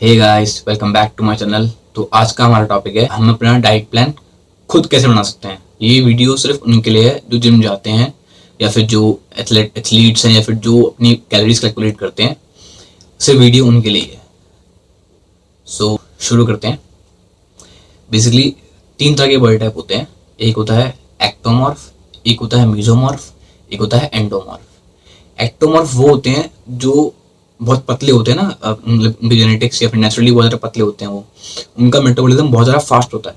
Hey guys, welcome back to my channel. तो आज का हमारा टॉपिक है हम अपना डाइट प्लान खुद कैसे बना सकते हैं। ये वीडियो सिर्फ उनके लिए है जो जिम जाते हैं या फिर जो एथलीट्स हैं या फिर जो अपनी कैलोरीज कैलकुलेट करते हैं। सिर्फ वीडियो उनके लिए है। सो शुरू करते हैं। बेसिकली तीन तरह के बॉडी टाइप होते हैं। एक होता है एक्टोमॉर्फ, एक होता है मीजोमॉर्फ, एक होता है एंडोमॉर्फ। एक्टोमॉर्फ वो होते हैं जो बहुत पतले होते हैं ना, मतलब उनके जेनेटिक्स या फिर नेचुरली बहुत ज़्यादा पतले होते हैं। वो उनका मेटाबॉलिज्म बहुत ज़्यादा फास्ट होता है।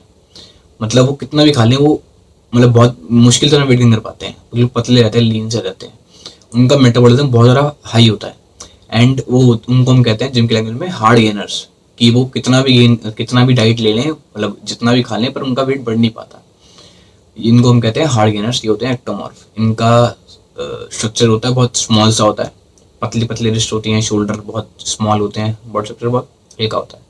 मतलब वो कितना भी खा लें वो मतलब बहुत मुश्किल से वेट गेन कर पाते हैं क्योंकि पतले रहते हैं, लीन से रहते हैं। उनका मेटाबॉलिज्म बहुत ज़्यादा हाई होता है। एंड वो उनको हम कहते हैं जिम के लैंग्वेज में हार्ड गेनर्स, कि वो कितना भी डाइट ले लें, मतलब जितना भी खा लें, पर उनका वेट बढ़ नहीं पाता। इनको हम कहते हैं हार्ड गेनर्स। ये होते हैं एक्टोमॉर्फ। इनका स्ट्रक्चर होता है बहुत स्मॉल सा होता है। पतली पतली रिस्ट होती हैं, शोल्डर बहुत स्मॉल होते हैं, बॉडी स्ट्रक्चर बहुत हल्का होता है।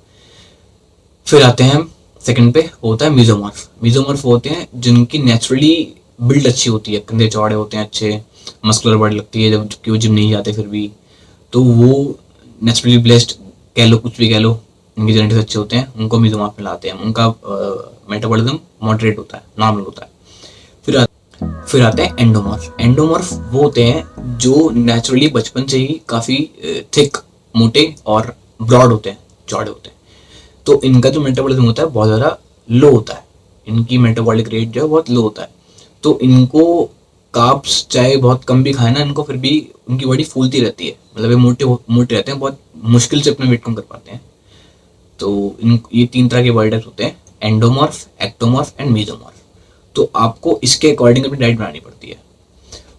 फिर आते हैं हम सेकंड पे, वो होता है मीजोमॉर्फ। मीजोमॉर्फ होते हैं जिनकी नेचुरली बिल्ड अच्छी होती है, कंधे चौड़े होते हैं, अच्छे मस्कुलर बॉडी लगती है, जबकि वो जिम नहीं जाते फिर भी। तो वो नेचुरली ब्लेस्ड कह लो, कुछ भी कह लो, उनके जेनेटिक्स अच्छे होते हैं, उनको मीजोमॉर्फ में लाते हैं। उनका मेटाबॉलिज्म मॉडरेट होता है, नॉर्मल होता है। फिर फिर आते हैं एंडोमॉर्फ। एंडोमॉर्फ वो होते हैं जो नेचुरली बचपन से ही काफ़ी थिक, मोटे और ब्रॉड होते हैं, चौड़े होते हैं। तो इनका जो मेटाबॉलिज्म होता है बहुत ज़्यादा लो होता है। इनकी मेटाबॉलिक रेट जो है बहुत लो होता है। तो इनको कार्ब्स चाहे बहुत कम भी खाए ना, इनको फिर भी उनकी बॉडी फूलती रहती है। मतलब ये मोटे मोटे रहते हैं, बहुत मुश्किल से अपना वेट कम कर पाते हैं। तो इन ये तीन तरह के बॉडी टाइप्स होते हैं, एंडोमॉर्फ, एक्टोमॉर्फ एंड मीजोमॉर्फ। तो आपको इसके अकॉर्डिंग अपनी डाइट बनानी पड़ती है।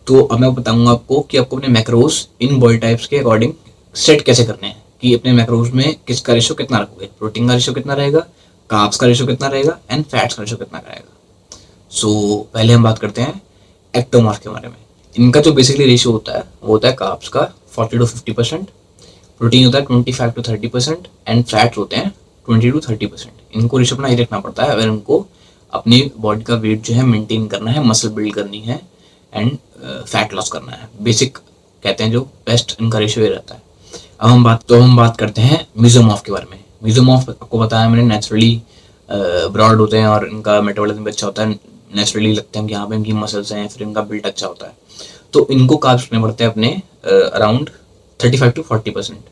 तो अब मैं बताऊंगा आपको कि आपको अपने मैक्रोस इन बॉडी टाइप्स के अकॉर्डिंग सेट कैसे करने हैं, कि अपने मैक्रोस में किसका रेशो कितना रखोगे, प्रोटीन का रेशो कितना रहेगा, कार्ब्स का रेशो कितना रहेगा एंड फैट्स का रेशो कितना रहेगा। सो पहले हम बात करते हैं एक्टोमॉर्फ के बारे में। इनका जो बेसिकली रेशियो होता है वो होता है कार्ब्स का 40 to 50%, प्रोटीन होता है 25 to 30% एंड फैट्स होते हैं 20 to 30%। इनको रेशियो अपना ही रखना पड़ता है अगर इनको अपनी बॉडी का वेट जो है मेंटेन करना है, मसल बिल्ड करनी है एंड फैट लॉस करना है। बेसिक कहते हैं जो बेस्ट इनका रेशियो ये रहता है। अब हम बात करते हैं मीजोमॉर्फ के बारे में। मीजोमॉर्फ आपको बताया मैंने नेचुरली ब्रॉड होते हैं और इनका मेटाबॉलिज्म अच्छा होता है। नेचुरली लगते हैं कि यहाँ पे इनकी मसल्स हैं, फिर इनका बिल्ड अच्छा होता है। तो इनको कार्ब्स लेने पड़ते हैं अपने अराउंड 35 to 40%।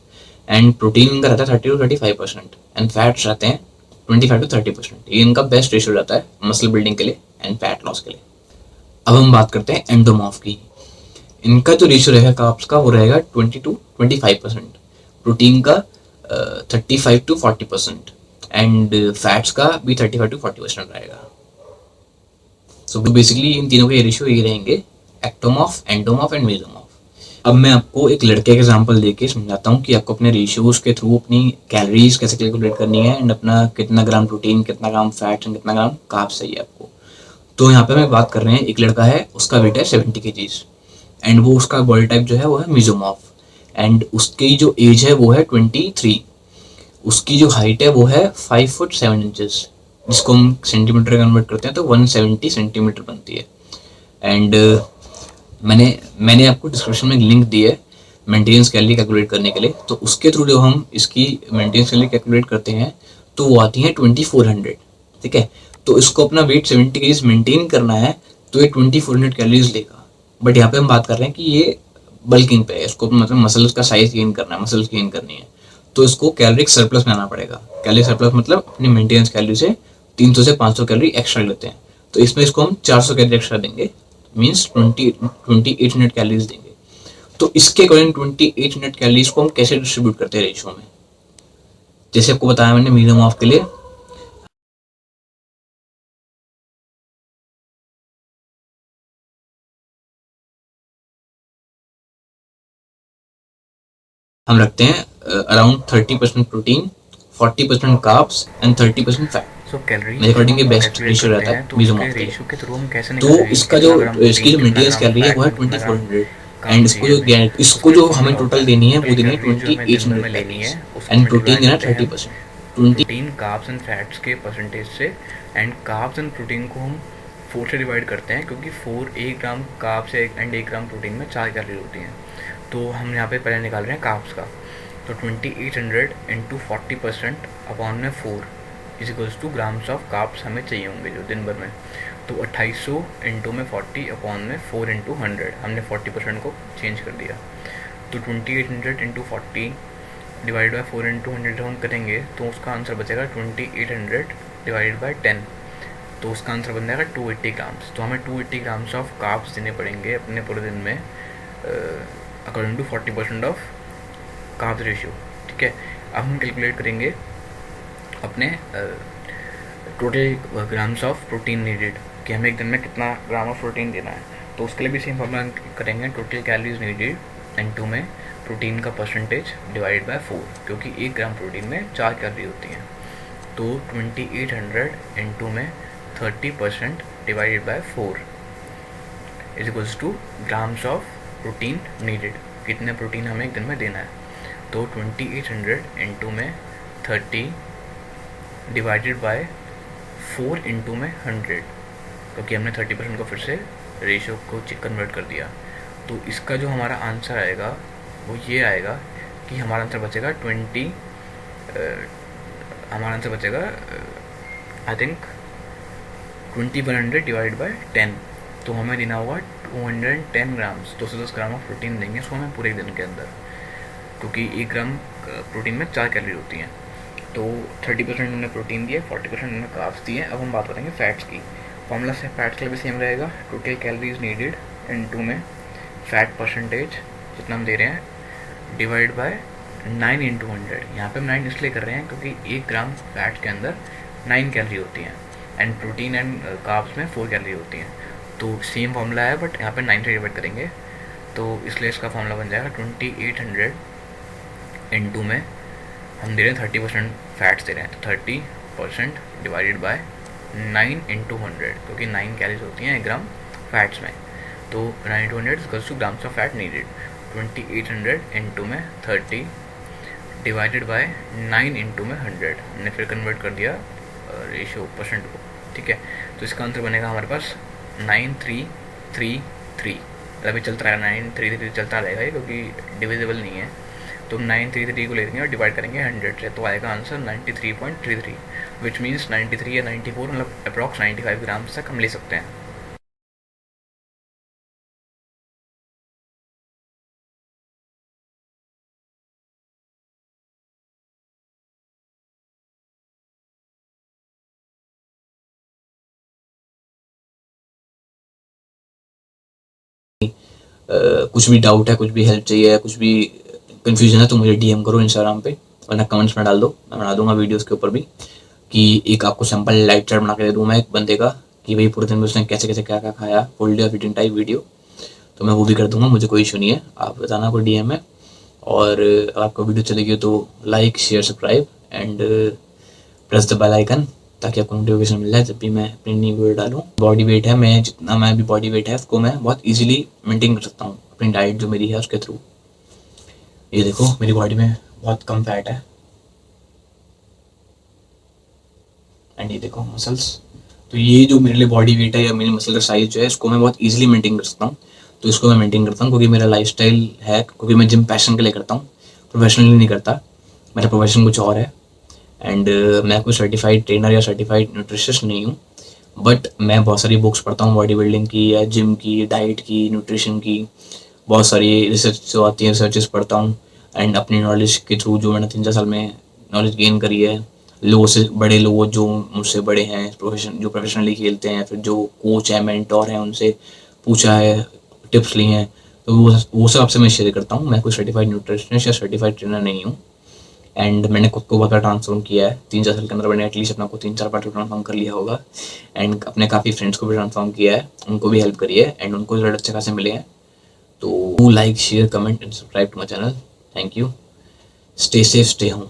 एंड प्रोटीन इनका रहता है 30 to 35% एंड फैट्स रहते हैं 25 to 30%। ये इनका बेस्ट रेशियो रहता है मसल बिल्डिंग के लिए एंड फैट लॉस के लिए। अब हम बात करते हैं एंडोमॉर्फ की। इनका जो रेशियो रहेगा कार्ब्स का वो रहेगा 20 to 25%, प्रोटीन का 35 to 40% एंड फैट्स का भी 35 to 40% रहेगा। सो बेसिकली इन तीनों के रेशियो ये रहेंगे, एक्टोमॉर्फ, एंडोमॉर्फ एंड मेसोमॉर्फ। अब मैं आपको एक लड़के का एग्जांपल देके समझाता हूँ कि आपको अपने रेशियोज के थ्रू अपनी कैलोरीज कैसे कैलकुलेट करनी है एंड अपना कितना ग्राम प्रोटीन, कितना ग्राम फैट एंड कितना ग्राम कार्ब्स चाहिए आपको। तो यहाँ पे मैं बात कर रहे हैं, एक लड़का है, उसका वेट है 70 kgs एंड वो उसका बॉडी टाइप जो है वो है मेसोमॉर्फ एंड उसकी जो एज है वो है 23। उसकी जो हाइट है वो है 5 फुट 7 इंचेस, जिसको हम सेंटीमीटर कन्वर्ट करते हैं तो 170 सेंटीमीटर बनती है। एंड मैंने आपको डिस्क्रिप्शन में लिंक दी है मेंटेनेंस कैलोरी कैलकुलेट करने के लिए। तो उसके थ्रू जो हम इसकी मेंटेनेंस कैलोरी कैलकुलेट करते हैं तो वो आती है 2400। ठीक है, तो इसको अपना वेट 70 kgs मेंटेन करना है तो ये 2400 कैलोरीज लेगा। बट यहाँ पे हम बात कर रहे हैं कि ये बल्किंग पे है, इसको मतलब मसल्स का साइज गेन करना है, मसल्स गेन करनी है, तो इसको कैलोरिक सरप्लस में आना पड़ेगा। कैलोरिक सरप्लस मतलब अपनी मेंटेनेंस कैलोरी से 300 से 500 कैलोरी एक्स्ट्रा लेते हैं। तो इसमें इसको हम 400 कैलोरी एक्स्ट्रा देंगे, मीन्स 2800 कैलोरीज देंगे। तो इसके अकॉर्डिंग 2800 कैलोरीज को हम कैसे डिस्ट्रीब्यूट करते हैं रेशियो में, जैसे आपको बताया मैंने मेसोमॉर्फ के लिए हम रखते हैं around 30% protein, 40% carbs and 30% fat. So calorie मेरे जब अकॉर्डिंग ये हम बेस्ट कैलकुलेट रेशियो करते रहता हैं है तो उसके मेसोमॉर्फ के लिए। रेशियो के थ्रू हम कैसे तो निकालते हैं इसका जो कितना ग्राम इसकी प्रोटीन, जो कितना मेंटेनेंस ग्राम कैलोरी है वो फैट है और कितना ग्राम 2400 कार्ब एंड चाहिए हमें। इसको उसका जो जो हमें फॉर्मूला होता टोटल है देनी है तो ये वो देनी है कैलोरीज जो हमें जनरल 2800 में लेनी है कैलोरीज उसको एंड हमें प्रोटीन डिवाइड देना करते हैं 30%। 20 प्रोटीन, कार्ब्स एंड फैट्स के परसेंटेज से। एंड कार्ब्स एंड प्रोटीन को हम 4 से डिवाइड करते हैं क्योंकि 1 ग्राम कार्ब्स एंड 1 ग्राम प्रोटीन में 4 कैलोरी होती हैं। तो हम यहाँ पे पहले निकाल रहे हैं कार्ब्स का। तो 2800 इंटू 40% अपॉन में 4 is equals two grams of carbs हमें चाहिए होंगे जो दिन भर में। तो 2800 इंटू में 40 अपॉन में 4 इंटू 100, हमने 40% को चेंज कर दिया। तो 2800 इंटू 40 डिवाइड बाई 4 इंटू 100 हम करेंगे तो उसका आंसर बचेगा 2800 डिवाइड बाई 10, तो उसका आंसर बन जाएगा 280 ग्राम्स। तो हमें 280 ग्राम्स ऑफ कार्ब्स देने पड़ेंगे अपने पूरे दिन में according to 40% of carbs ratio. ठीक है, अब हम कैलकुलेट करेंगे अपने total grams of protein needed कि हमें एक दिन में कितना ग्राम ऑफ प्रोटीन देना है। तो उसके लिए भी सेम फॉर्मूला करेंगे, टोटल कैलोरीज नीडेड इनटू में प्रोटीन का परसेंटेज डिवाइड बाय 4, क्योंकि 1 ग्राम प्रोटीन में 4 कैलोरी होती हैं। तो 2800 इंटू में 30% divided by 4 is equals two grams of protein needed, कितने प्रोटीन हमें एक दिन में देना है। तो 2800 इंटू में 30 डिवाइडेड बाय 4 इंटू में 100, क्योंकि हमने 30% को फिर से रेशियो को कन्वर्ट कर दिया। तो इसका जो हमारा आंसर आएगा वो ये आएगा कि हमारा आंसर बचेगा हमारा आंसर बचेगा आई थिंक 2100 डिवाइड बाय 10। तो हमें देना होगा 210 ग्राम्स, 210 ग्राम ऑफ प्रोटीन देंगे इसको हमें पूरे दिन के अंदर, क्योंकि 1 ग्राम प्रोटीन में 4 कैलोरी होती हैं। तो 30% हमने प्रोटीन दिया, 40% हमने कार्ब्स दिए। अब हम बात करेंगे फैट्स की। फॉर्मूला से फैट्स के लिए भी सेम रहेगा, टोटल कैलोरीज नीडेड इनटू में फैट परसेंटेज जितना हम दे रहे हैं डिवाइड बाय 9 इंटू 100। यहाँ पे हम 9 इसलिए कर रहे हैं क्योंकि 1 ग्राम फैट के अंदर 9 कैलोरी होती हैं एंड प्रोटीन एंड कार्ब्स में 4 कैलोरी होती हैं। तो सेम फॉर्मूला है बट यहाँ पे 9 से डिवाइड करेंगे, तो इसलिए इसका फॉर्मूला बन जाएगा 2800 इंटू में हम दे रहे हैं 30% फैट्स दे रहे हैं, तो 30% डिवाइडेड बाय 9 इंटू 100, क्योंकि 9 कैलोरीज होती हैं 1 ग्राम फैट्स में। तो 9 into 100 equals two grams of fat needed. 2800 into में 30 डिवाइडेड बाय 9 इंटू में 100, हमने फिर कन्वर्ट कर दिया रेशियो परसेंट को। ठीक है, तो इसका आंसर बनेगा हमारे पास 9333। अभी चलता रहेगा 933 चलता रहेगा ये, क्योंकि डिविजिबल नहीं है। तो हम 933 को ले लेंगे और डिवाइड करेंगे 100 से, तो आएगा आंसर 93.33, विच मीन्स 93 या 94 मतलब अप्रॉक्स 95 ग्राम्स तक हम ले सकते हैं। कुछ भी डाउट है, कुछ भी हेल्प चाहिए, कुछ भी कंफ्यूजन है तो मुझे डीएम करो इंस्टाग्राम पे, वरना कमेंट्स में डाल दो, मैं बना दूंगा वीडियोस के ऊपर भी कि एक आपको सैम्पल लाइव चार्ट बना के दे दूँ मैं एक बंदे का कि भाई पूरे दिन में उसने कैसे कैसे क्या क्या खाया, full day fitting type video, तो मैं वो भी कर दूंगा, मुझे कोई इशू नहीं है, आप बताना कोई डीएम में। और अगर आपको वीडियो चलेगी तो like share subscribe and press the bell icon, ताकि आपको नोटिफिकेशन मिल जाए जब भी मैं अपनी न्यू वीडियो डालूँ। बॉडी वेट है, मैं जितना मैं भी बॉडी वेट है उसको मैं बहुत इजीली मेंटेन कर सकता हूँ अपनी डाइट जो मेरी है उसके थ्रू। ये देखो मेरी बॉडी में बहुत कम फैट है एंड ये देखो मसल्स, तो ये जो मेरे लिए बॉडी वेट है या मेरी मसल का साइज जो है इसको मैं बहुत इजीली मेंटेन कर सकता हूँ। तो इसको मैं मेंटेन करता हूँ क्योंकि मेरा लाइफस्टाइल है, क्योंकि मैं जिम पैशन के लिए करता हूँ, प्रोफेशनली नहीं करता, मेरा प्रोफेशन कुछ और है। एंड मैं कोई सर्टिफाइड ट्रेनर या सर्टिफाइड न्यूट्रिशियस्ट नहीं हूँ, बट मैं बहुत सारी बुक्स पढ़ता हूँ बॉडी बिल्डिंग की या जिम की, डाइट की, न्यूट्रिशन की, बहुत सारी रिसर्च जो आती है रिसर्चेस पढ़ता हूँ एंड अपनी नॉलेज के थ्रू जो मैंने 3-4 साल में नॉलेज गेन करी है, लोगों से बड़े लोग जो मुझसे बड़े हैं, जो प्रोफेशनली खेलते हैं, फिर जो कोच हैं, मेंटोर हैं, उनसे पूछा है, टिप्स ली हैं, तो वो सब आपसे मैं शेयर करता हूँ। मैं कोई सर्टिफाइड न्यूट्रिशनिस्ट या सर्टिफाइड ट्रेनर नहीं हूँ एंड मैंने खुद को बहुत ट्रांसफॉर्म किया है 3-4 साल के अंदर, मैंने एटलीस्ट अपना को 3-4 बार ट्रांसफॉर्म कर लिया होगा एंड अपने काफ़ी फ्रेंड्स को भी ट्रांसफॉर्म किया है, उनको भी हेल्प करी है एंड उनको रिजल्ट अच्छे खासे मिले हैं। तो like share comment and subscribe to my channel. Thank you, stay safe, stay home.